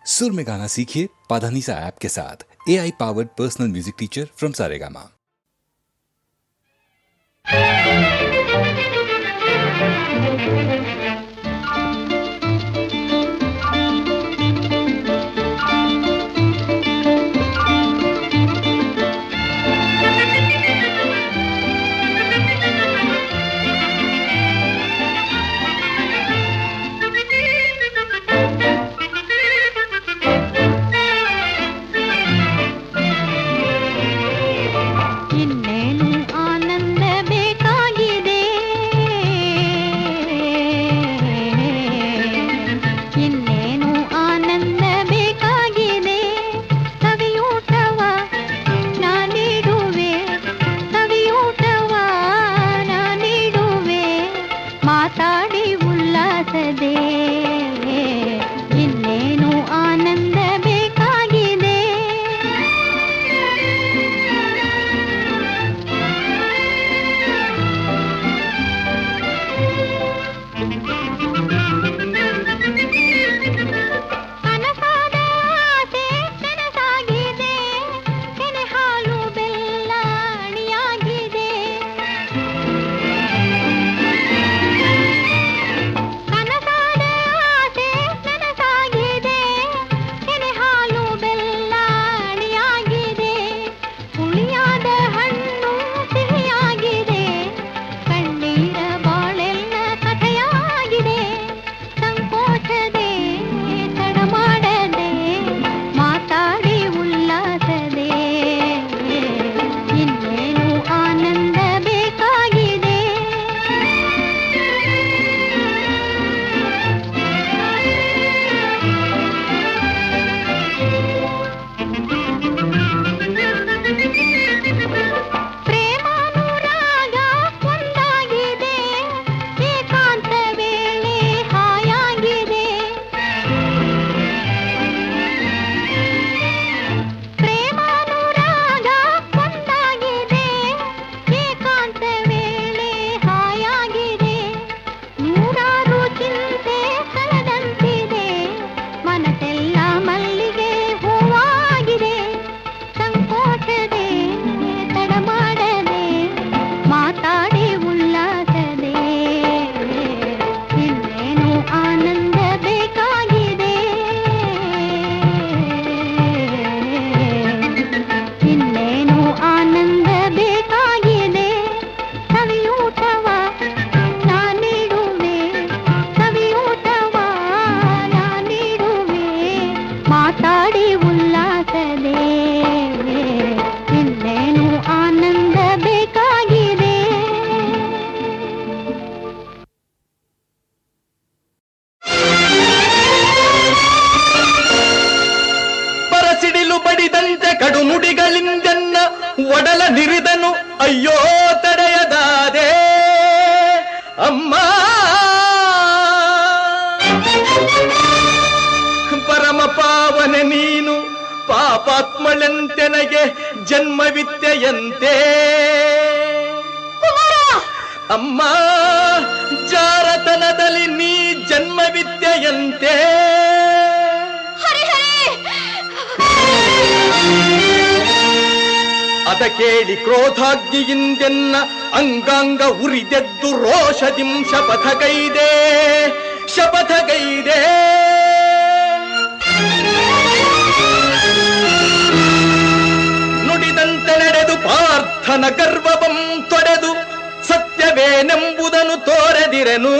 सुर में गाना सीखिए पाधानीसा ऐप के साथ। AI powered personal music teacher from Saregama. ಒಡಲ ನಿರಿದನು ಅಯ್ಯೋ ತಡೆಯದಾದೆ ಅಮ್ಮ ಪರಮ ಪಾವನೆ ನೀನು ಪಾಪಾತ್ಮಳೆಂತೆನಗೆ ಜನ್ಮವಿತ್ತೆಯಂತೆ ಅಮ್ಮ ಜಾರತನದಲ್ಲಿ ನೀ ಜನ್ಮವಿತ್ತೆಯಂತೆ ಅದ ಕೇಳಿ ಕ್ರೋಧಾಗ್ನಿಯಿಂದೆನ್ನ ಅಂಗಾಂಗ ಉರಿದೆದ್ದು ರೋಷದಿಂ ಶಪಥಗೈದೆ ಶಪಥಗೈದೆ ನುಡಿದಂತೆ ನಡೆದು ಪಾರ್ಥನ ಗರ್ವವಂ ತೊಡೆದು ಸತ್ಯವೇನೆಂಬುದನ್ನು ತೋರದಿರೆನು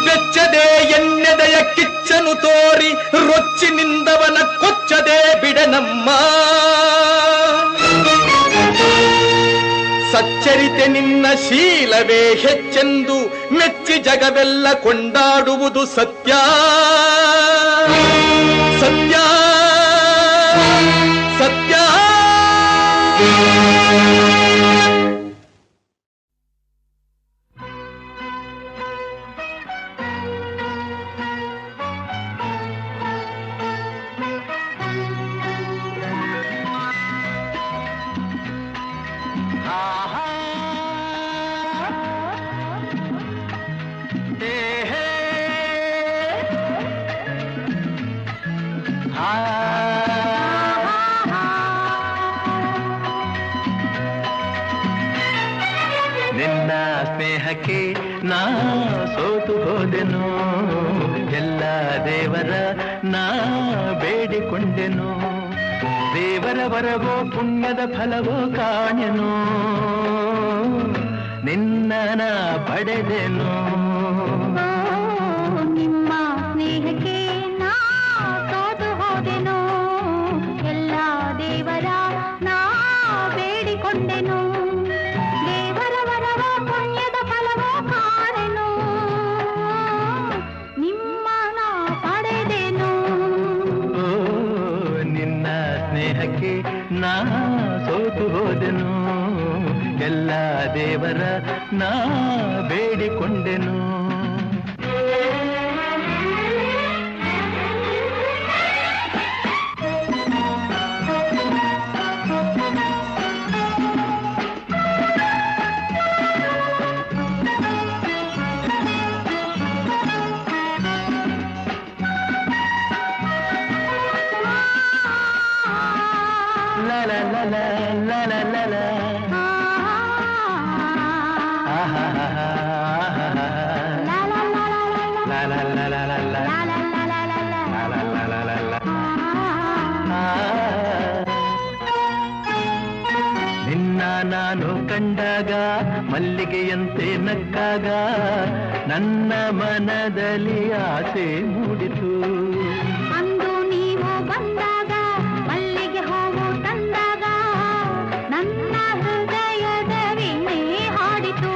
ಬೆಚ್ಚದೆ ಎನ್ನೆದೆಯ ಕಿಚ್ಚನು ತೋರಿ ರೊಚ್ಚಿನಿಂದವನ ಕೊಚ್ಚದೆ ಬಿಡನಮ್ಮ ಸಚ್ಚರಿತೆ ನಿನ್ನ ಶೀಲವೇ ಹೆಚ್ಚೆಂದು ಮೆಚ್ಚಿ ಜಗವೆಲ್ಲ ಕೊಂಡಾಡುವುದು ಸತ್ಯ ಸತ್ಯ ಸತ್ಯ ಬೇಡಿಕೊಂಡೆನು ಎಲ್ಲ ದೇವರ ನಾ ಬೇಡಿಕೊಂಡೆನು ದೇವರ ವರವೋ ಪುಣ್ಯದ ಫಲವೋ ಕಾಣೆನು ನಿನ್ನ ನಾ ಪಡೆದೆನು ನಿಮ್ಮ ಸ್ನೇಹಕ್ಕೆ ನಾ ಸೋತು ಹೋದೆನು ಎಲ್ಲ ದೇವರ ನಾ ಬೇಡಿಕೊಂಡೆನು ದೇವರ ವರವ ಪುಣ್ಯದ ಫಲವೋ ಕಾಣೆನು ನಿಮ್ಮ ನಾ ಪಡೆದೆನು ನಿನ್ನ ಸ್ನೇಹಕ್ಕೆ ನಾ ಸೋತು ಹೋದೆನು ಎಲ್ಲ ದೇವರ ನಾ ಬೇಡಿಕೊಂಡೆನು la la la la la la la la ನಿನ್ನ ನಾನು ಕಂಡಾಗ ಮಲ್ಲಿಗೆಯಂತೆ ನಕ್ಕಾಗ ನನ್ನ ಮನದಲ್ಲಿ ಆಸೆ ಮೂಡಿತು ಅಂದು ನೀವು ಬಂದಾಗ ಮಲ್ಲಿಗೆ ಹೂವು ತಂದಾಗ ನನ್ನ ಹೃದಯದ ವೀಣೆ ಹಾಡಿತು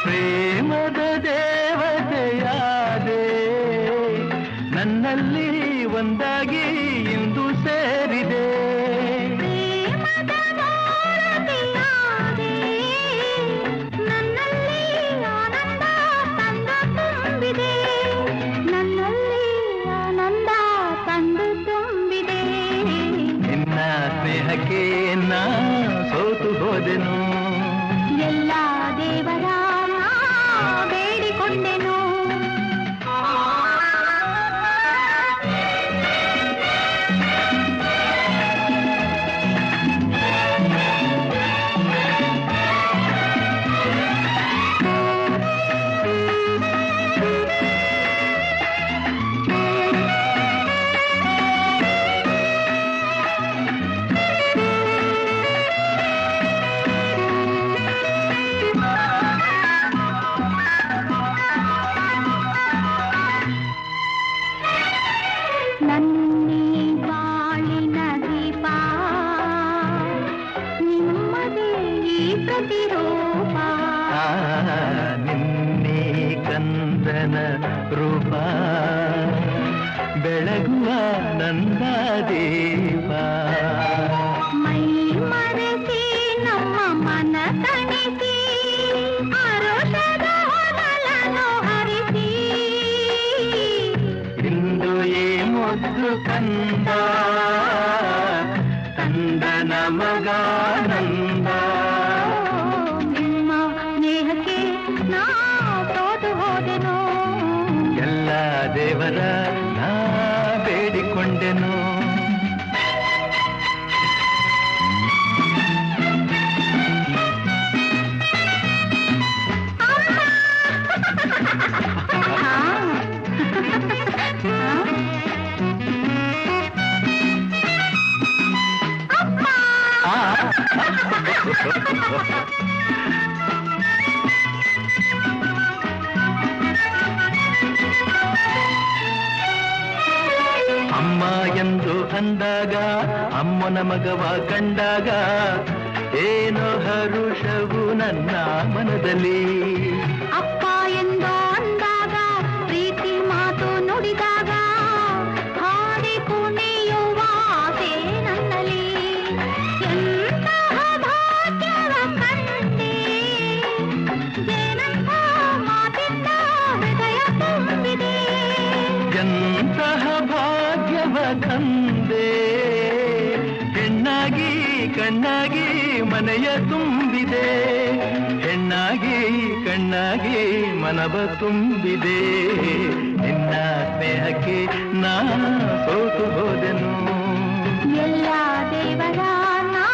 ಪ್ರೇಮದ ದೇವತೆಯಾದೆ ನನ್ನಲ್ಲಿ ಒಂದಾಗಿ ಇಂದು ಸೇರಿದೆ ಪ್ರೇಮದ ಭಾರತಿಯಾದೆ ನನ್ನಲ್ಲಿ ಆನಂದ ತಂದು ತುಂಬಿದೆ ನನ್ನಲ್ಲಿ ಆನಂದ ತಂದು ತುಂಬಿದೆ ನಿನ್ನ ಸ್ನೇಹಕ್ಕೆ ನಾ ಸೋತು ಹೋದೆನು ಎಲ್ಲ ದೇವರ ನಾ ಬೇಡಿಕೊಂಡೆನು ನನ್ನಿ ಬಾಳಿನ ದೀಪ ನಿಮ್ಮದೇ ಈ ಪ್ರತಿರೂಪ ನಿನ್ನೆ ಕಂದನ ರೂಪ ಬೆಳಗುವ ನಂದ ದೀಪ ಮೈ ಮರೆಸಿ ನಮ್ಮ ಮನ ತಣಿಸಿ ಆರೋಷದ ಹೊನಲನ್ನು ಹರಿಸಿ ಇಂದು ಈ ಮುದ್ದು ಕಂದ ಕಂದನ ಮಗಾನಂದ ನಿಮ್ಮ ಸ್ನೇಹಕ್ಕೆ ನಾ ಸೋತು ಹೋದೆನು ಎಲ್ಲ ದೇವರ ನಾ ಬೇಡಿಕೊಂಡೆನು ಅಮ್ಮ ಎಂದು ಅಂದಾಗ ಅಮ್ಮನ ಮಗವ ಕಂಡಾಗ ಏನೋ ಹರುಷವು ನನ್ನ ಮನದಲ್ಲಿ ಅಪ್ಪ ಎಂದು ಅಂದಾಗ ಪ್ರೀತಿ ಮಾತು ನುಡಿದಾಗ ಹಾಡಿ ಕುಣಿಯುವ ಆಸೆ ನನ್ನಲ್ಲಿ ಎಂತಹ ಭಾಗ್ಯವ ಕಂಡೆ ಏನಂತ ಮಾತಿಂದ ಹೃದಯ ತುಂಬಿದೆ ಎಂತಹ ಭಾಗ್ಯವ ತಂದೆ ಹೆಣ್ಣಾಗಿ ಕಣ್ಣಾಗಿ ಮನೆಯ ತುಂಬಿದೆ ಹೆಣ್ಣಾಗಿ ಕಣ್ಣಾಗಿ ಮನವ ತುಂಬಿದೆ ನಿನ್ನ ಸ್ನೇಹಕ್ಕೆ ನಾ ಸೋತು ಹೋದೆನು ಎಲ್ಲ ದೇವರ ನಾ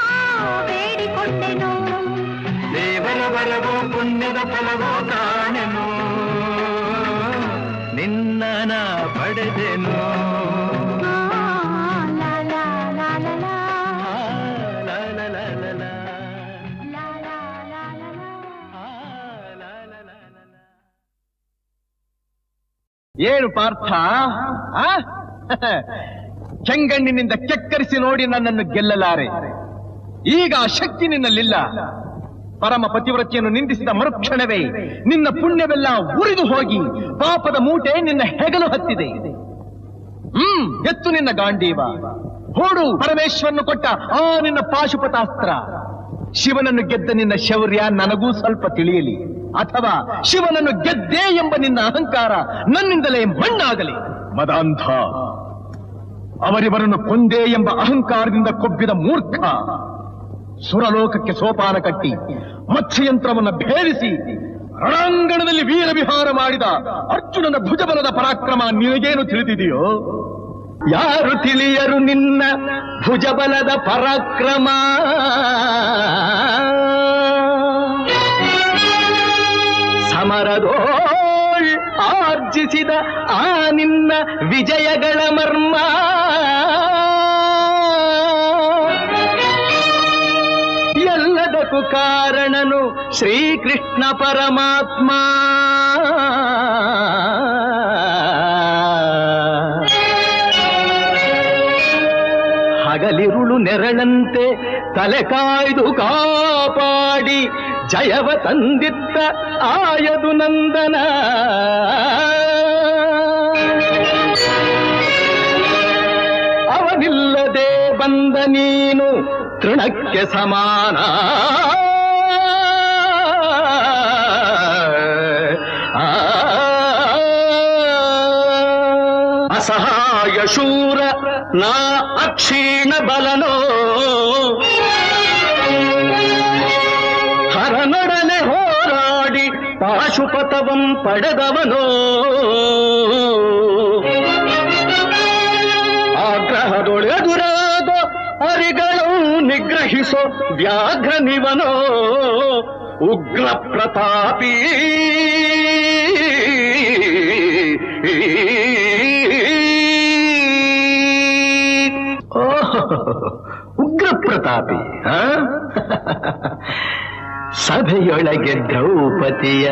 ಬೇಡಿಕೊಂಡೆನು ದೇವರ ಬರವೋ ಪುಣ್ಯದ ಫಲವೋ ಕಾಣೆನು ಜ್ಞಾನ ಪಡೆದೆನು. ಲಾ ಲಾ ಲಾ ಲಾ ಲಾ ಲಾ ಲಾ ಲಾ ಲಾ ಲಾ. ಲಾ ಲಾ ಲಾ ಲಾ ಲಾ. ಲಾ ಲಾ ಲಾ ಲಾ ಲಾ. ಏನು ಪಾರ್ಥ, ಚೆಂಗಣ್ಣಿನಿಂದ ಕೆಕ್ಕರಿಸಿ ನೋಡಿ ನನ್ನನ್ನು ಗೆಲ್ಲಲಾರೆ. ಈಗ ಆ ಶಕ್ತಿ ನಿನ್ನಲ್ಲಿಲ್ಲ. ಪರಮ ಪತಿವ್ರತೆಯನ್ನು ನಿಂದಿಸಿದ ಮರುಕ್ಷಣವೇ ನಿನ್ನ ಪುಣ್ಯವೆಲ್ಲ ಉರಿದು ಹೋಗಿ ಪಾಪದ ಮೂಟೆ ನಿನ್ನ ಹೆಗಲು ಹತ್ತಿದೆ. ಎತ್ತು ನಿನ್ನ ಗಾಂಡೀವ, ಹೂಡು ಪರಮೇಶ್ವರನು ಕೊಟ್ಟ ಆ ನಿನ್ನ ಪಾಶುಪತಾಸ್ತ್ರ. ಶಿವನನ್ನು ಗೆದ್ದ ನಿನ್ನ ಶೌರ್ಯ ನನಗೂ ಸ್ವಲ್ಪ ತಿಳಿಯಲಿ, ಅಥವಾ ಶಿವನನ್ನು ಗೆದ್ದೆ ಎಂಬ ನಿನ್ನ ಅಹಂಕಾರ ನನ್ನಿಂದಲೇ ಮಣ್ಣಾಗಲಿ. ಮದಾಂಧ, ಅವರಿವರನ್ನು ಕೊಂದೆ ಎಂಬ ಅಹಂಕಾರದಿಂದ ಕೊಬ್ಬಿದ ಮೂರ್ಖ, ಸುರಲೋಕಕ್ಕೆ ಸೋಪಾನ ಕಟ್ಟಿ ಮತ್ಸ್ಯಯಂತ್ರವನ್ನು ಭೇದಿಸಿ ರಣಾಂಗಣದಲ್ಲಿ ವೀರವಿಹಾರ ಮಾಡಿದ ಅರ್ಜುನನ ಭುಜಬಲದ ಪರಾಕ್ರಮ ನಿನಗೇನು ತಿಳಿದಿದೆಯೋ? ಯಾರು ತಿಳಿಯರು ನಿನ್ನ ಭುಜಬಲದ ಪರಾಕ್ರಮ? ಸಮರದೋಳ್ ಆರ್ಜಿಸಿದ ಆ ನಿನ್ನ ವಿಜಯಗಳ ಮರ್ಮ ಎಲ್ಲದಕ್ಕೂ ಕಾರಣನು ಶ್ರೀಕೃಷ್ಣ ಪರಮಾತ್ಮ. ಹಗಲಿರುಳು ನೆರಳಂತೆ ತಲೆ ಕಾಯ್ದು ಕಾಪಾಡಿ ಜಯವ ತಂದಿತ್ತ ಆಯದು ನಂದನ. ಅವನಿಲ್ಲದೆ ಬಂದ ನೀನು ತೃಣಕ್ಕೆ ಸಮಾನ. ಅಸಹಾಯ ಶೂರ ನಾ ಅಕ್ಷೀಣ ಬಲನೋ, ಹರನೊಡನೆ ಹೋರಾಡಿ ಪಾಶುಪತವಂ ಪಡೆದವನೋ. ಆಗ್ರಹದೊಳೆದುರಾದ ಅರಿಗಳು ನಿಗ್ರಹಿಸೋ ವ್ಯಾಘ್ರನಿವನೋ. ಉಗ್ರ ಪ್ರತಾಪಿ ಉಗ್ರ ಪ್ರತಾಪಿ. ಸಭೆಯೊಳಗೆ ದ್ರೌಪದಿಯ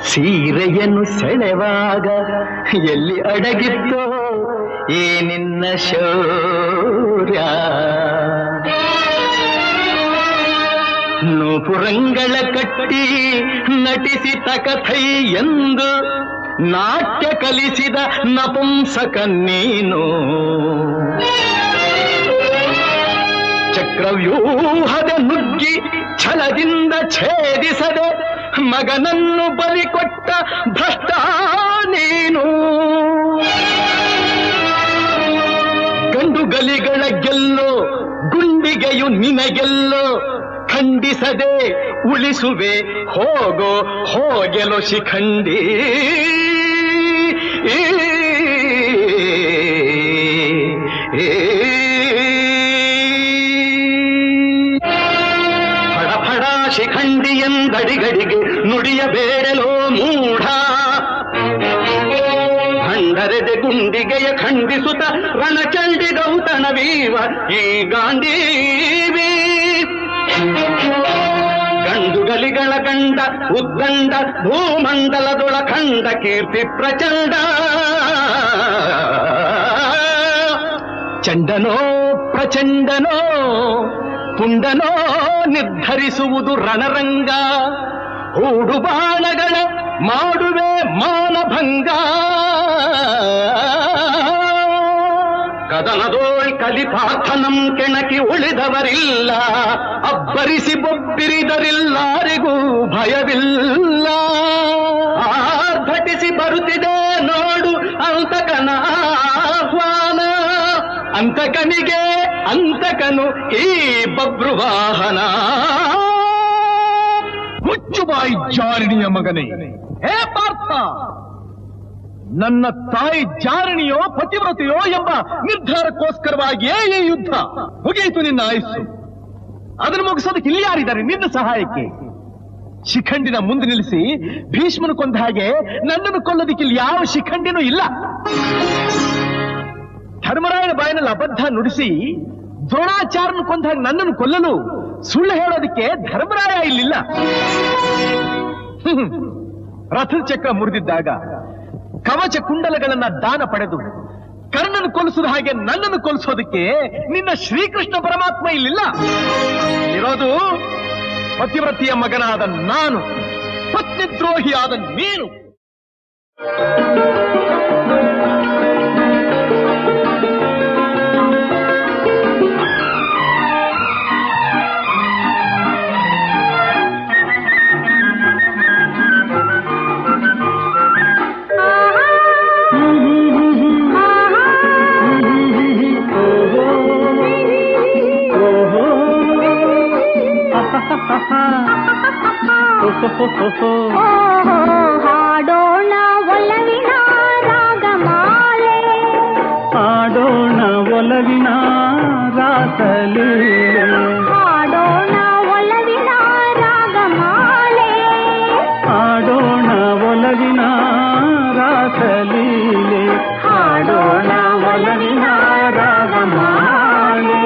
ಸೀರೆಯನ್ನು ಸೆಳೆವಾಗ ಎಲ್ಲಿ ಅಡಗಿತ್ತೋ ಈ ನಿನ್ನ ಶೌರ್ಯ. ನೂಪುರಂಗಳ ಕಟ್ಟಿ ನಟಿಸಿ ತಕಥೈ ಎಂದು ನಾಟ್ಯ ಕಲಿಸಿದ ನಪುಂಸಕ ನೀನು. ಚಕ್ರವ್ಯೂಹದ ನುಗ್ಗಿ ಛಲದಿಂದ ಛೇದಿಸದೆ ಮಗನನ್ನು ಬಲಿಕೊಟ್ಟ ಭ್ರಷ್ಟ ನೀನು. ಗಂಡುಗಲಿಗಳ ಗೆಲ್ಲೋ ಗುಂಡಿಗೆಯು ನಿನಗೆಲ್ಲೋ, ಖಂಡಿಸದೆ ಉಳಿಸುವೆ ಹೋಗೋ ಹೋಗೆಲೋ ಶಿಖಂಡಿ. ಫಡ ಶಿಖಂಡಿ ಎಂದಡಿಗಡಿಗೆ ನುಡಿಯಬೇಡಲೋ ಮೂಢ. ಭಂಡರೆದೆ ಗುಂಡಿಗೆಯ ಖಂಡಿಸುತ್ತ ರಣಚಂಡಿ ಗೌತಣವೀವ ಈ ಗಾಂಧೀವಿ. ಗಂಡುಗಲಿಗಳ ಗಂಡ ಉದ್ದಂಡ ಭೂಮಂಡಲದೊಳ ಖಂಡ ಕೀರ್ತಿ ಪ್ರಚಂಡ. ಚಂಡನೋ ಪ್ರಚಂಡನೋ ಪುಂಡನೋ ನಿರ್ಧರಿಸುವುದು ರಣರಂಗ. ಹೂಡು ಬಾಣಗಳ ಮಾಡುವೆ ಮಾನಭಂಗ. ಕದನದೋಳ್ ಕಲಿಪಾರ್ಥನಂ ಕೆಣಕಿ ಉಳಿದವರಿಲ್ಲ. ಅಬ್ಬರಿಸಿ ಬೊಬ್ಬಿರಿದರಿಲ್ಲಾರಿಗೂ ಭಯವಿಲ್ಲ. ಆರ್ಭಟಿಸಿ ಬರುತ್ತಿದೆ ನೋಡು ಅಂತಕನ ಆಹ್ವಾನ. ಅಂತಕನಿಗೆ ಅಂತಕನು ಈ ಬಬ್ರುವಾಹನ. ಮುಚ್ಚುಬಾಯಿ ಜಾರಿಣಿಯ ಮಗನೇ, ಹೇ ಪಾರ್ಥ, ನನ್ನ ತಾಯಿ ಜಾರಣಿಯೋ ಪತಿವ್ರತೆಯೋ ಎಂಬ ನಿರ್ಧಾರಕ್ಕೋಸ್ಕರವಾಗಿಯೇ ಈ ಯುದ್ಧ. ಮುಗಿಯಿತು ನಿನ್ನ ಆಯುಸ್ಸು. ಅದನ್ನು ಮುಗಿಸೋದಕ್ಕೆ ಇಲ್ಲಿ ಯಾರಿದ್ದಾರೆ ನಿನ್ನ ಸಹಾಯಕ್ಕೆ? ಶಿಖಂಡಿನ ಮುಂದೆ ನಿಲ್ಲಿಸಿ ಭೀಷ್ಮನು ಕೊಂದ ಹಾಗೆ ನನ್ನನ್ನು ಕೊಲ್ಲೋದಕ್ಕೆ ಇಲ್ಲಿ ಯಾವ ಶಿಖಂಡಿನೂ ಇಲ್ಲ. ಧರ್ಮರಾಯನ ಬಾಯಿನಲ್ಲಿ ಅಬದ್ಧ ನುಡಿಸಿ ದ್ರೋಣಾಚಾರ್ಯನ ಕೊಂದಾಗ ನನ್ನನ್ನು ಕೊಲ್ಲಲು ಸುಳ್ಳು ಹೇಳೋದಕ್ಕೆ ಧರ್ಮರಾಯ ಇಲ್ಲಿಲ್ಲ. ರಥದ ಚಕ್ರ ಮುರಿದಿದ್ದಾಗ ಕವಚ ಕುಂಡಲಗಳನ್ನ ದಾನ ಪಡೆದು ಕರ್ಣನ ಕೊಲಿಸಿದ ಹಾಗೆ ನನ್ನನ್ನು ಕೊಲಿಸೋದಕ್ಕೆ ನಿನ್ನ ಶ್ರೀಕೃಷ್ಣ ಪರಮಾತ್ಮ ಇಲ್ಲಿಲ್ಲ. ಇರೋದು ಪತಿವ್ರತಿಯ ಮಗನಾದ ನಾನು, ಪತ್ನಿದ್ರೋಹಿಯಾದ ನೀನು. ಹಾಡೋಣ ಒಲವಿನ ರಾಗಮಾಲೆ, ಹಾಡೋಣ ಒಲವಿನ ರಾಸಲೀಲೆ, ಹಾಡೋಣ ಒಲವಿನ ರಾಗಮಾಲೆ, ಹಾಡೋಣ ಒಲವಿನ ರಾಸಲೀಲೆ, ಹಾಡೋಣ ಒಲವಿನ ರಾಗಮಾಲೆ.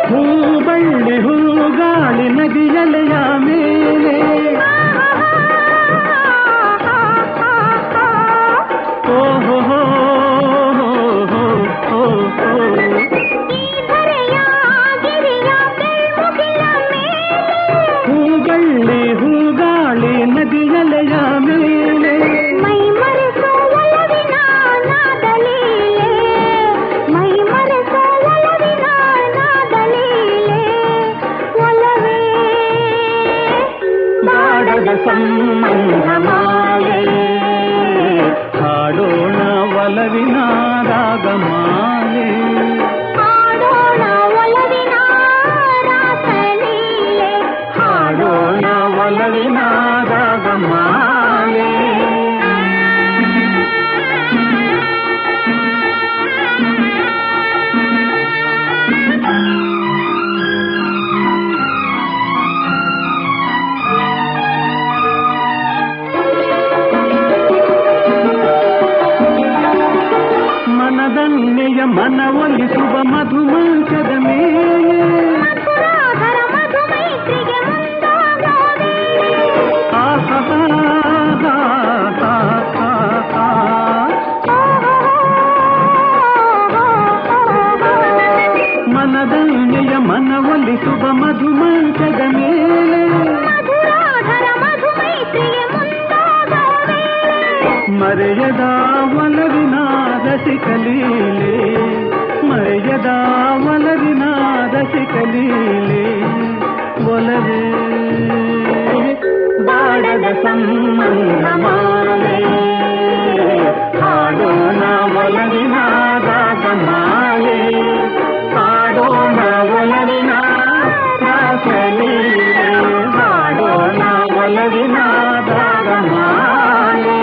ಹೂಬಳ್ಳಿ ಹೂಗಾಳಿ ನದಿಯಲೆಯ ಮೇಲೆ, ಓಹೋ ಹೋ ಹೂಬಳ್ಳಿ ಹೂಗಾಳಿ ನದಿಯಲೆಯ ಮೇಲೆ, ಮೈ ಮರೆಸೋ ಒಲವಿನ ನಾದಲೀಲೆ, ಮೈ ಮರೆಸೋ ಒಲವಿನ ನಾದಲೀಲೆ, ಒಲವೇ ಬಾಡದ ಸಂಬಂಧ ಮಾಲೆ, ಹಾಡೋಣ ಒಲವಿನ ರಾಗಮಾಲೆ, ಹಾಡೋಣ ಒಲವಿನ ರಾಸಲೀಲೆ, ಹಾಡೋಣ ಒಲವಿನ ರಾಗಮಾಲೆ. ಮನದನ್ನೆಯ ಮನವೊಲಿಸುವ ಮಧುಮಂಚದ ಮೇಲೆ, ಮಧುರಾಧರ ಮಧುಮೈತ್ರಿಗೆ ಮುಂದಾಗೋವೆ, ಮನದನ್ನೆಯ ಮನವೊಲಿಸುವ ಮಧುಮಂಚದ ಮೇಲೆ, ಮಧುರಾಧರ ಮಧುಮೈತ್ರಿಗೆ ಮುಂದಾಗೋವೆ, ಮರೆಯದ ಒಲವಿನ ರಸಿಕಲೀಲೆ, ಮರೆಯದ ಒಲವಿನ ರಸಿಕಲೀಲೆ, ಒಲವೇ ಬಾಡದ ಸಂಬಂಧ ಮಾಲೆ, ಹಾಡೋಣ ಒಲವಿನ ರಾಗಮಾಲೆ, ಹಾಡೋಣ ಒಲವಿನ ರಾಸಲೀಲೆ, ಹಾಡೋಣ ಒಲವಿನ ರಾಗಮಾಲೆ.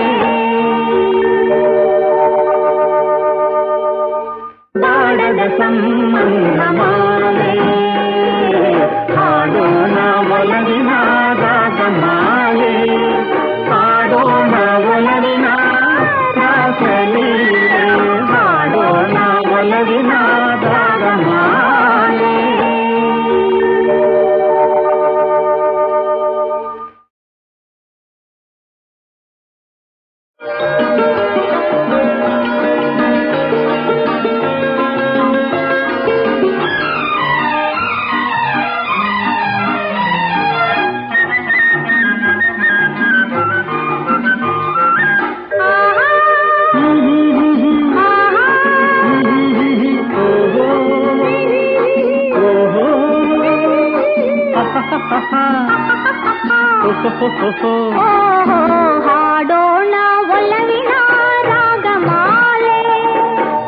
ಬಾಡದ ಸಂಬಂಧ ಮಾಲೆ, ಹಾಡೋಣ ಒಲವಿನ ರಾಗಮಾಲೆ, ಹಾಡೋಣ ಒಲವಿನ ರಾಸಲೀಲೆ, ಹಾಡೋಣ ಒಲವಿನ ರಾಗಮಾಲೆ. ಹಾಡೋಣ ಒಲವಿನ ರಾಗಮಾಲೆ,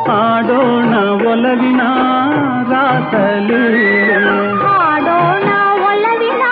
ಹಾಡೋಣ ಒಲವಿನ ರಾಸಲೀಲೆ, ಹಾಡೋಣ ಒಲವಿನ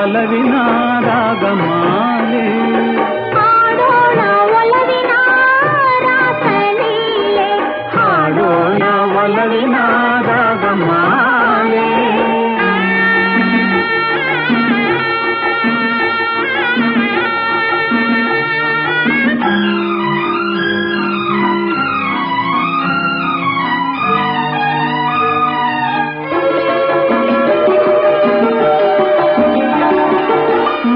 ಒಲವಿನ ರಾಗಮಾಲೆ ಹಾಡೋಣ ಒಲವಿನ ರಾಸಲೀಲೆ ಹಾಡೋಣ ಒಲವಿನ ರಾಗಮಾಲೆ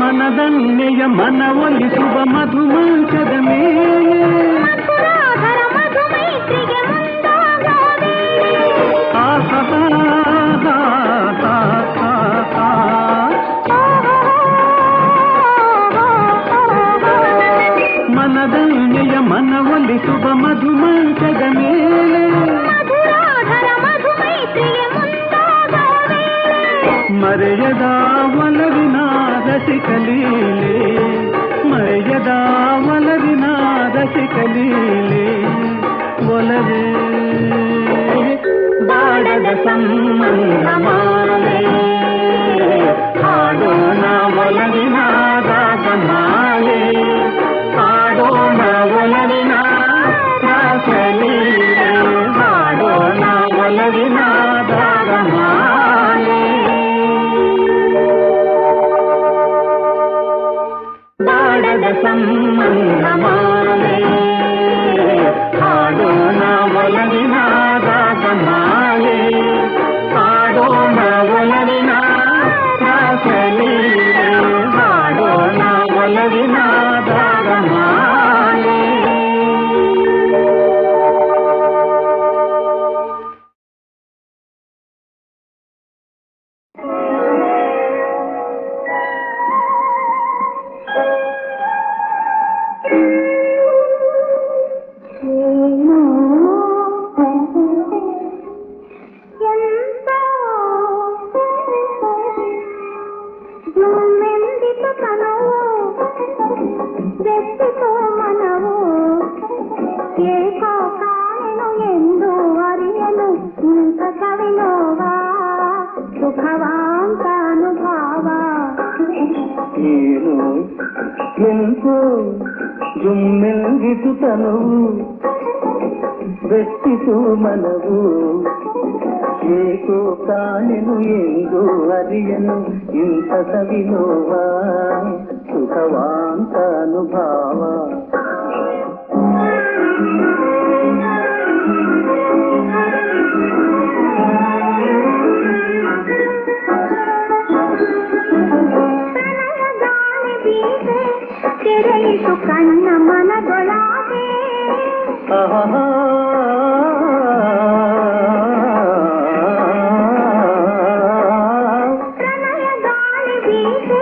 ಮನದನ್ನೆಯ ಮನವೊಲಿಸುವ ಮಧುಮಂಚದ ಮೇಲೆ ಮಧುರಾಧರ ಮಧುಮೈತ್ರಿಗೆ ಮುಂದಾಗೋದೆ ಮನದನ್ನೆಯ ಮನವೊಲಿಸುವ ಮಧುಮಂಚದ ಮೇಲೆ ಮಧುರಾಧರ ಮಧುಮೈತ್ರಿಗೆ ಮುಂದಾಗೋದೆ ಮರೆಯದ ಒಲವಿನ ರಸಿಕಲೀಲೆ ಮರೆಯದ ಒಲವಿನ ರಸಿಕಲೀಲೆ ಒಲವೇ ಬಾಡದ ಸಂಬಂಧ ಮಾಲೆ ಹಾಡೋಣ ಒಲವಿನ ರಾಗಮಾಲೆ ಹಾಡೋಣ ಒಲವಿನ ರಾಸಲೀಲೆ ಹಾಡೋಣ ಒಲವಿನ ರಾಗಮಾಲೆ ಬಾಡದ ಸಂಬಂಧ ಮಾಲೆ ಹಾಡೋಣ ಒಲವಿನ ರಾಗಮಾಲೆ ಹಾಡೋಣ ಒಲವಿನ ರಾಸಲೀಲೆ ಹಾಡೋಣ ಒಲವಿನ ರಾಗಮಾಲೆ ಏನು ಎಂತೋ ಜುಮ್ಮೆಲ್ಗಿತು ತನವು ಬೆಟ್ಟಿತು ಮನವು ಏಕೋ ಕಾಣೆನು ಎಂದು ಅರಿಯನು ಇಂಥ ಸವಿನೋವ ಸುಖವಾಂತ ಅನುಭಾವ ತೆರೆಯಿತು ಕಣ್ಣ ಮನದೊಳಗೆ ಪ್ರಣಯ ಗಾಳಿ ಬೀಸೆ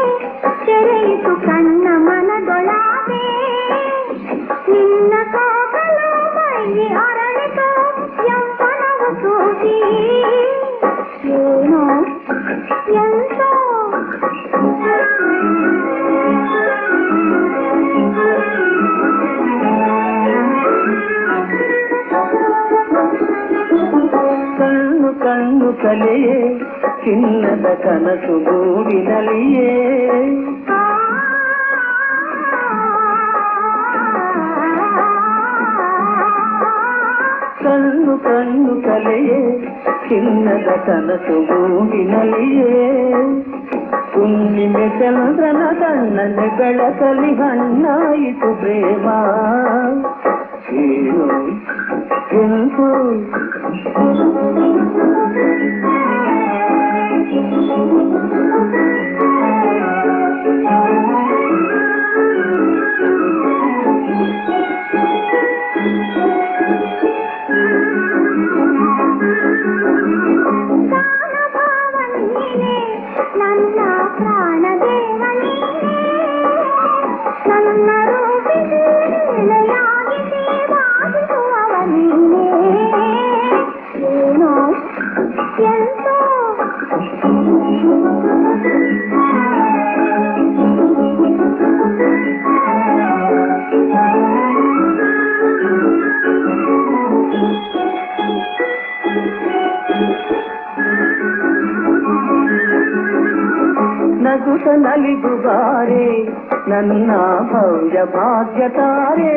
ತೆರೆಯಿತು ಕಣ್ಣ ಮನದೊಳಗೆ ನಿನ್ನ ಕೋಕಲ ಮೈ ಅರಳಿತು ಯೌವನವ ಸೂಸಿ ಏನೋ ಎಂತೋ ಕಣ್ಣು ಕಣ್ಣು ಕಲೆಯೇ ಚಿನ್ನದ ಕನಸು ಗೂಡಿನಲಿಯೇ ಕಣ್ಣು ಕಣ್ಣು ಕಲೆಯೇ ಚಿನ್ನದ ಕನಸು ಗೂಡಿನಲಿಯೇ ಹುಣ್ಣಿಮೆ ಚಂದ್ರನ ಕಣ್ಣನೆ ಬೆಳಕಲಿ ಹಣ್ಣಾಯಿತು ಪ್ರೇಮ ಏನು ಎಂತೋ ನನ್ನ ಪ್ರಾಣದೇವ ನೀನೇ ನನ್ನ ರೂಪಿಸಿ ನೆಲೆಯಾಗಿಸಿ ವಾದಿಸುವವ ನೀನೇ ಏನೋ ಎಂತೋ ನಲಿದು ಬಾರೆ ನನ್ನ ಭವ್ಯ ಭಾಗ್ಯ ತಾರೆ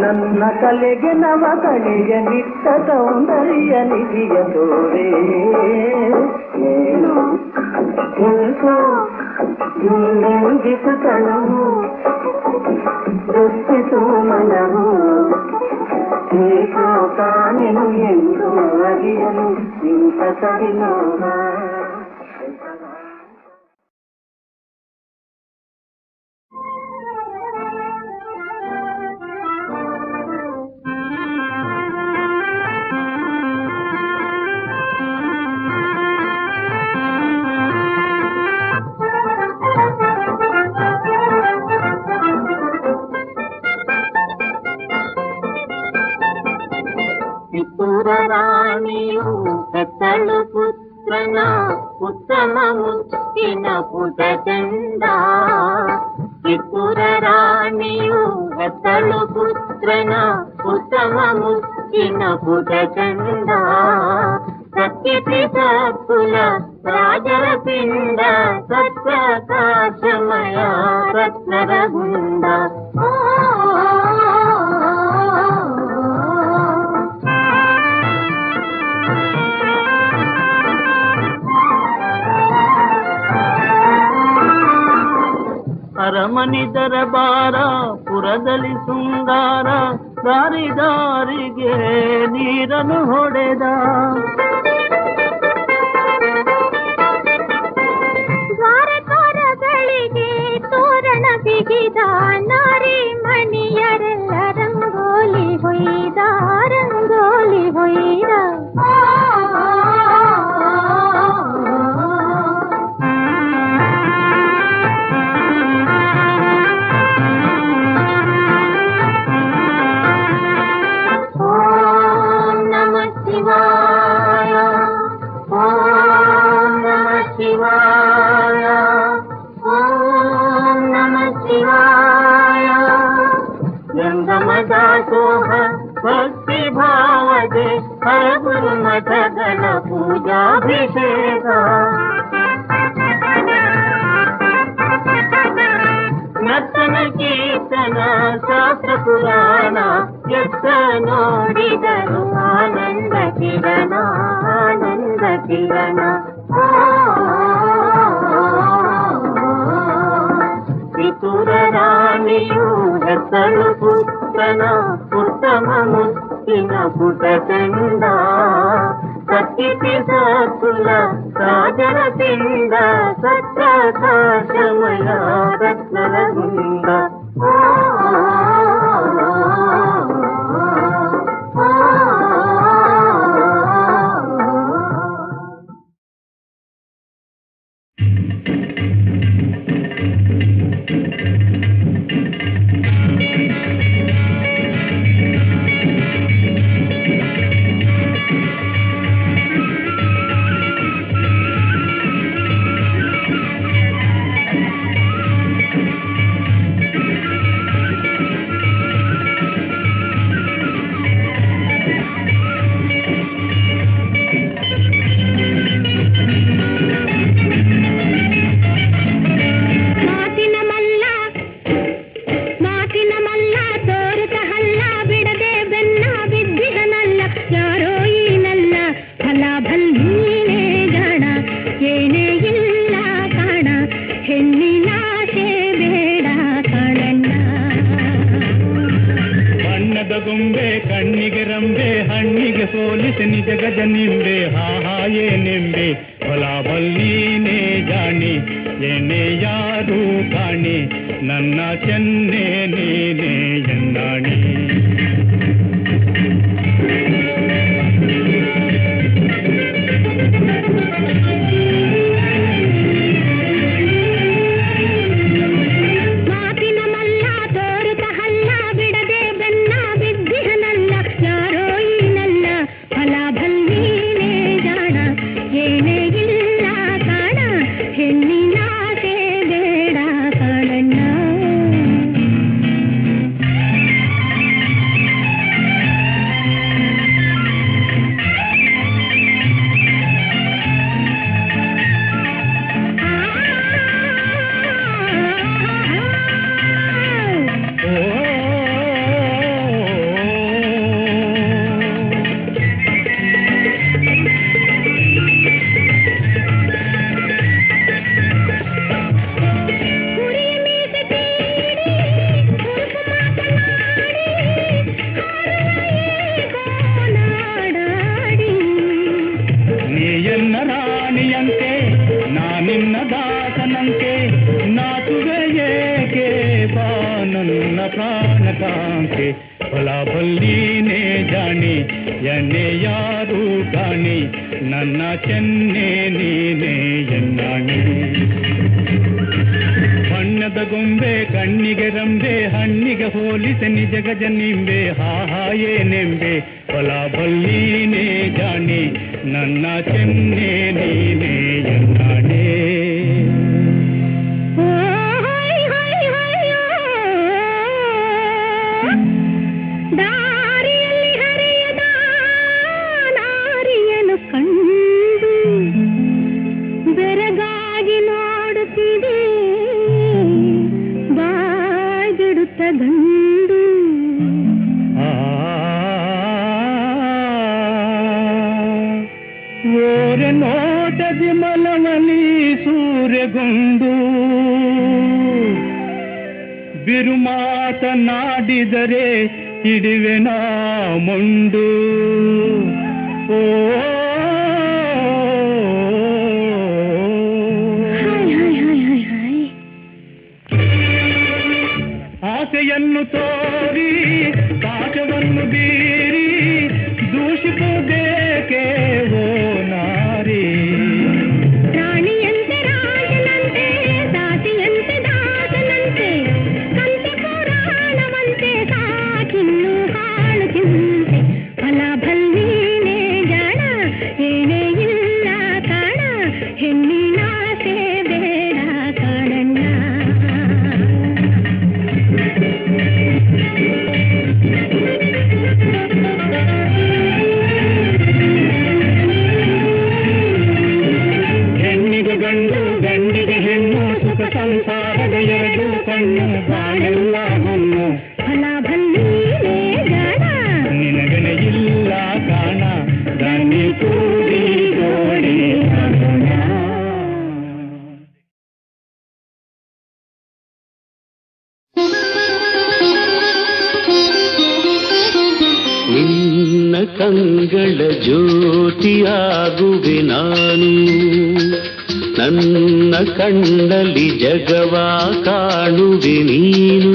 ನನ್ನ ಕಲೆಗೆ ನವ ಕಲೆಯ ನಿಟ್ಟ ಸೌಂದರ್ಯ ನಿಧಿಯ ತೋರೆ ಏನು ಉಂಟು ನಿಂದಿಸುತ್ತಲೂ ದೃಷ್ಟಿಸು ಮನವು ಏಕೋ ತಾನೆನು ಎಂದು ಅರಿಯಲು ಇಂಥ ಸರಿಯೋಗ. ರಾಣಿಯು ಹೆತ್ತಳು ಪುತ್ರನ ಉತ್ತಮ ಮುತ್ತಿನ ಪುಟ ಚಂದ. ಕಿತ್ತೂರ ರಾಣಿಯು ಹೆತ್ತಳು ಪುತ್ರನ ಉತ್ತಮ ಮುತ್ತಿನ ಪುಟ ಚಂದ. ಸತ್ಯತಿ ಸತ್ಕುಲ ರಾಜರ ಪಿಂಡ ಸತ್ಪ್ರಕಾಶಮಯ ರತ್ನರ ಗುಂಡ. ಅರಮನೆ ದರಬಾರ ಪುರದಲ್ಲಿ ಶೃಂಗಾರ ದಾರಿ ದಾರಿಗೆ ನೀರನ್ನು ಹೊಡೆದ. ದ್ವಾರಗಳಿಗೆ ತೋರಣ ಬಿಗಿದ ನಾರಿ ಮಣಿಯರೆಲ್ಲ ರಂಗೋಲಿ ಹೊಯ್ದ ರಂಗೋಲಿ ಹೊಯ್ದ. ದಾಸೋಹ ಭಕ್ತಿ ಭಾವದೆ ಹರಗುರು ಮಠಗಳ ಪೂಜಾಭಿಷೇಕ. ನರ್ತನ ಕೀರ್ತನ ಶಾಸ್ತ್ರ ಪುರಾಣ ಎತ್ತ ನೋಡಿದರು ಆನಂದ ಕಿರಣ ಆನಂದ ಕಿರಣ. ಕಿತ್ತೂರ ರಾಣಿಯು ಹೆತ್ತಳು ಪುತ್ರನ ಉತ್ತಮ ಮುತ್ತಿನ ಪುಟ ಚಂದ. ಸತ್ಯತಿ ಸತ್ಕುಲ ರಾಜರ ಪಿಂಡ ಸತ್ಪ್ರಕಾಶಮಯ ರತ್ನರ ಗುಂಡ. ಗೊಂಬೆ ಕಣ್ಣಿಗೆ ರಂಬೆ ಹಣ್ಣಿಗೆ ಸೋಲಿಸಿ ನಿಜ ಗಜ ನಿಂಬೆ ಹಾಯೇ ನಿಂಬೆ ಹೊಲ ಬಲ್ಲೀನೇ ಜಾಣಿ ಏನೇ ಯಾರು ಕಾಣಿ ನನ್ನ ಚೆನ್ನೆ ನೀನೇ ಎನ್ನಾಣಿ. ಕಾಸುವೆ ಏಕೆ ಬಾ ನನ್ನ ಪ್ರಾಣಕಾಂತೆ ಫಲಾಫಲ್ಲೀನೇ ಜಾಣಿ ಎನ್ನೆ ಯಾರು ಕಾಣಿ ನನ್ನ ಚೆನ್ನೆ ನೀನೇ ಎನ್ನಾಣಿ ಬಣ್ಣದ ಗೊಂಬೆ ಕಣ್ಣಿಗೆ ರಂಬೆ ಹಣ್ಣಿಗೆ ಹೋಲಿಸಿ ನಿಜ ಗಜ ನಿಂಬೆ ಹಾ ಏನೆಂಬೆ ಫಲಾಫಲ್ಲೀನೇ ಜಾಣಿ ನನ್ನ ಚೆನ್ನೆ ನೀನೇ ಎನ್ನಾಣೆ ದಾರಿಯಲ್ಲಿ ಹರಿಯದ ನಾರಿಯನು ಕಂಡು ಬೆರಗಾಗಿ ನೋಡುತ್ತಿದೆ ಬಾಗಿಡುತ್ತ ಗಂಡು ಓರೆ ನೋಟದಿ ಮಲಮಲಿ ಸೂರ್ಯಗೊಂಡು ಬಿರು ಮಾತನಾಡಿದರೆ ಹಿಡಿವೆನ ಮುಂಡು ಓ ಆಸೆಯನ್ನು ತೋರಿ ಕಾಚವನ್ನು ಬೀರಿ ದೂಷಿಸುವುದೇಕೆ ಓ ನಾರಿ ರಾಣಿಯಂತೆ ರಾಜನಂತೆ ದಾಸಿಯಂತೆ ದಾಸನಂತೆ ಕಂತೆ ಪುರಾಣವಂತೆ ಸಾಕಿನ್ನು ಕಾಣುತ್ತಿಂತೆ ಫಲಭಲ್ಲೀನೇ ಜಾಣ ಏನೇ ಇಲ್ಲ ಕಾಣ ಹೆಣ್ಣಿನ ಆಸೆ ಬೇಡ ಕಾಣಣ್ಣ ಹೆಣ್ಣಿಗೆ ಗಂಡು ಗಂಡಿಗೆ ಹೆಣ್ಣು ಸುಖ ಸಂಸಾರದ ಎರಡು ಕಣ್ಣು ಬಾಳೆಲ್ಲ ಹೊನ್ನು ಫಲಭಲ್ಲೀನೇ ಜಾಣ ನಿನಗನೆ ಇಲ್ಲ ಕಾಣ ದಾನಿ ಕೂಡಿ ಜೋಡಿ ಆಗೋಣ. ನಿನ್ನ ಕಂಗಳ ಜ್ಯೋತಿಯಾಗುವೆ ನಾನು ನನ್ನ ಕಣ್ಣಲ್ಲಿ ಜಗವ ಕಾಣುವೆ ನೀನು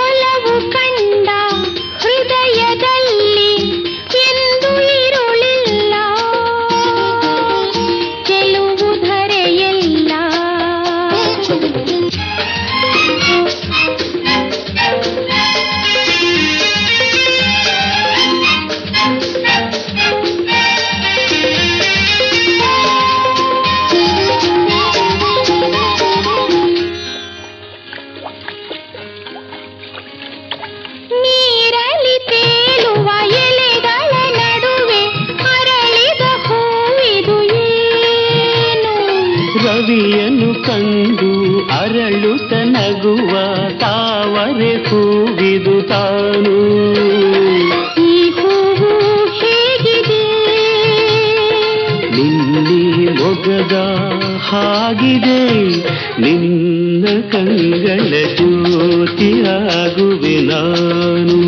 ಒಲವು ಕಂಡ ಹೃದಯದಲ್ಲಿ ಎಂದು ಇರುಳಿಲ್ಲ ಗೆಲುವು ಧರೆಯಲ್ಲ ನೀರಲ್ಲಿ ತೇಲುವ ಎಲೆಗಳ ನಡುವೆ ಅರಳಿದ ಹೂವಿದು ಏನು ರವಿಯನ್ನು ಕಂಡು ಅರಳುತ್ತ ನಗುವ ತಾವರೆ ಹೂವಿದು ತಾನು ಈ ಹೂವು ಹೇಗಿದೆ ನಿನ್ನಿ ಮೊಗದ ಹಾಗಿದೆ ನಿನ್ನ ಕಂಗಳ ಜ್ಯೋತಿಯಾಗುವೆ ನಾನು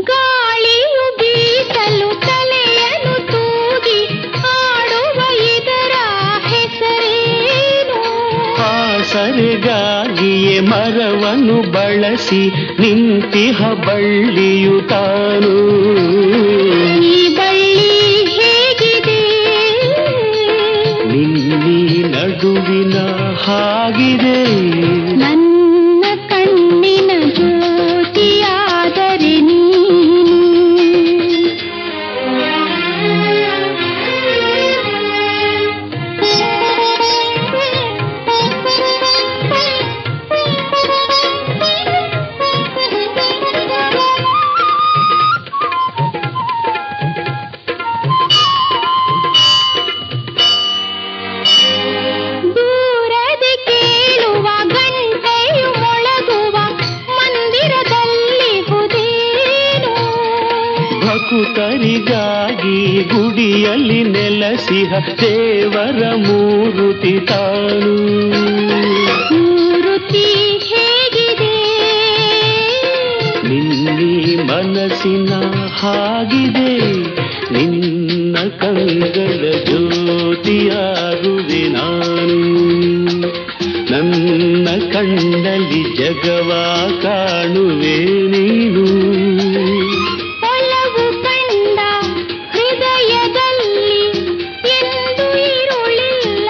ಗಾಳಿಯು ಬೀಸಲು ತಲೆಯನ್ನು ತೂಗಿ ಆಡುವ ಇದರ ಹೆಸರೇನು ಆಸರೆಗಾಗಿಯೇ ಮರವನ್ನು ಬಳಸಿ ನಿಂತಿಹ ಬಳ್ಳಿಯು ತಾನು ಈ ಬಳ್ಳಿ ಹೇಗಿದೆ ನಿನ್ನಿ ನಡುವಿನ ಹಾಗಿದೆ ನನ್ನ ಕಣ್ಣಿನ ಜ್ಯೋತಿಯಾದರೆ ನೀನು ಮೂರ್ತಿಯಾಗಿ ಗುಡಿಯಲ್ಲಿ ನೆಲೆಸಿಹ ದೇವರ ಮೂರುತಿ ತಾನು. ಮೂರುತಿ ಹೇಗಿದೆ ನಿನ್ನಿ ಮನಸ್ಸಿನ ಹಾಗಿದೆ, ನಿನ್ನ ಕಂಗಳ ಜ್ಯೋತಿಯಾಗುವೆ ನಾನು. ನನ್ನ ಕಣ್ಣಲ್ಲಿ ಜಗವ ಕಾಣುವೆ ನೀನು. ಒಲವು ಕಂಡ ಹೃದಯದಲ್ಲಿ ಎಂದು ಇರುಳಿಲ್ಲ,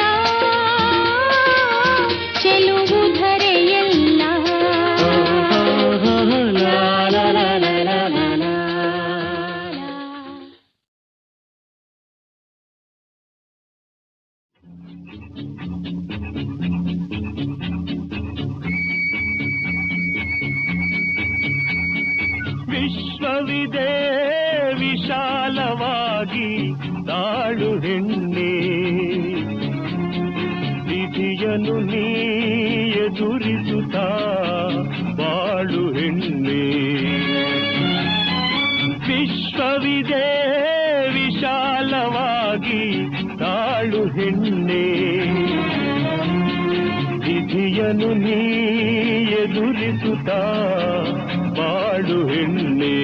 ಚೆಲುವು ಧರೆಯಲ್ಲ. ಲಾ ಲಾ ಲಾ ಲಾ ಲಾ ಲಾ ಲಾ. ವಿಶ್ವವಿದೆ ವಿಶಾಲವಾಗಿ ತಾಳು ಹೆಣ್ಣೆ, ವಿಧಿಯನ್ನು ನೀ ಎದುರಿಸುತ್ತಾ ಬಾಳು ಹೆಣ್ಣೆ. ವಿಶ್ವವಿದೆ ವಿಶಾಲವಾಗಿ ತಾಳು ಹೆಣ್ಣೆ, ವಿಧಿಯನ್ನು ನೀ ಎದುರಿಸುತ್ತಾ ಬಾಳು ಹೆಣ್ಣೆ.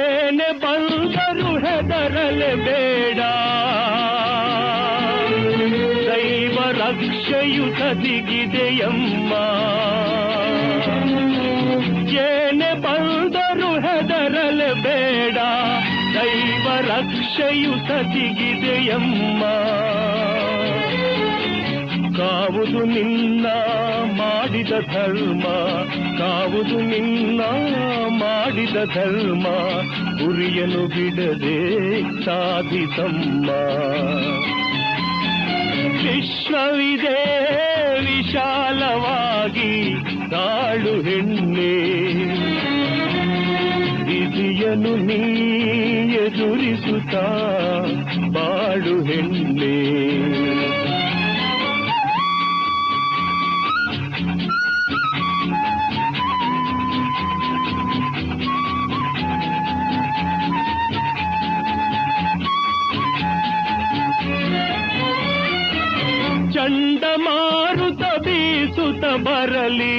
ಏನೇ ಬಂದರು ಹೆದರಲೆ ಬೇಡ, ದೈವ ರಕ್ಷೆಯು ಕದಿಗಿದೆಯಮ್ಮ. ಏನೇ ಬಂದರು ಹೆದರಲೆ ಬೇಡ, ದೈವ ರಕ್ಷೆಯು ಕದಿಗಿದೆಯಮ್ಮ. ಕಾವುದು ನಿನ್ನ ಮಾಡಿದ ಧರ್ಮ, ಕಾವುದು ನಿನ್ನ ಮಾಡಿದ ಧರ್ಮ, ಗುರಿಯನ್ನು ಬಿಡದೆ ಸಾಧಿಸಮ್ಮ. ವಿಶ್ವವಿದೆ ವಿಶಾಲವಾಗಿ ತಾಳು ಹೆಣ್ಣೆ, ವಿಧಿಯನ್ನು ನೀ ಎದುರಿಸುತ್ತಾ ಬಾಳು ಹೆಣ್ಣೆ. ಚಂಡಮಾರುತ ಬೀಸುತ್ತ ಬರಲಿ,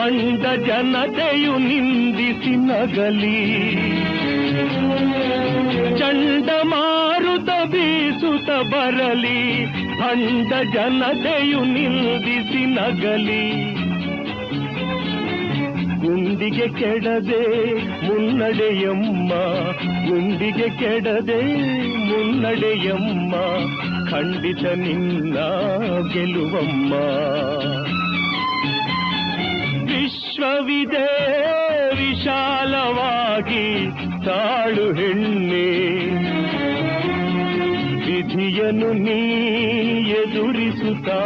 ಅಂಡ ಜನತೆಯು ನಿಂದಿಸಿ ನಗಲಿ. ಚಂಡಮಾರುತ ಬೀಸುತ್ತ ಬರಲಿ, ಅಂಡ ಜನತೆಯು ನಿಂದಿಸಿ ನಗಲಿ. ಗುಂಡಿಗೆ ಕೆಡದೆ ಮುನ್ನಡೆಯಮ್ಮ, ಗುಂಡಿಗೆ ಕೆಡದೆ ಮುನ್ನಡೆಯಮ್ಮ, ಖಂಡಿತ ನಿನ್ನ ಗೆಲುವಮ್ಮ. ವಿಶ್ವವಿದೆ ವಿಶಾಲವಾಗಿ ತಾಳು ಹೆಣ್ಣೆ, ವಿಧಿಯನ್ನು ನೀ ಎದುರಿಸುತ್ತಾ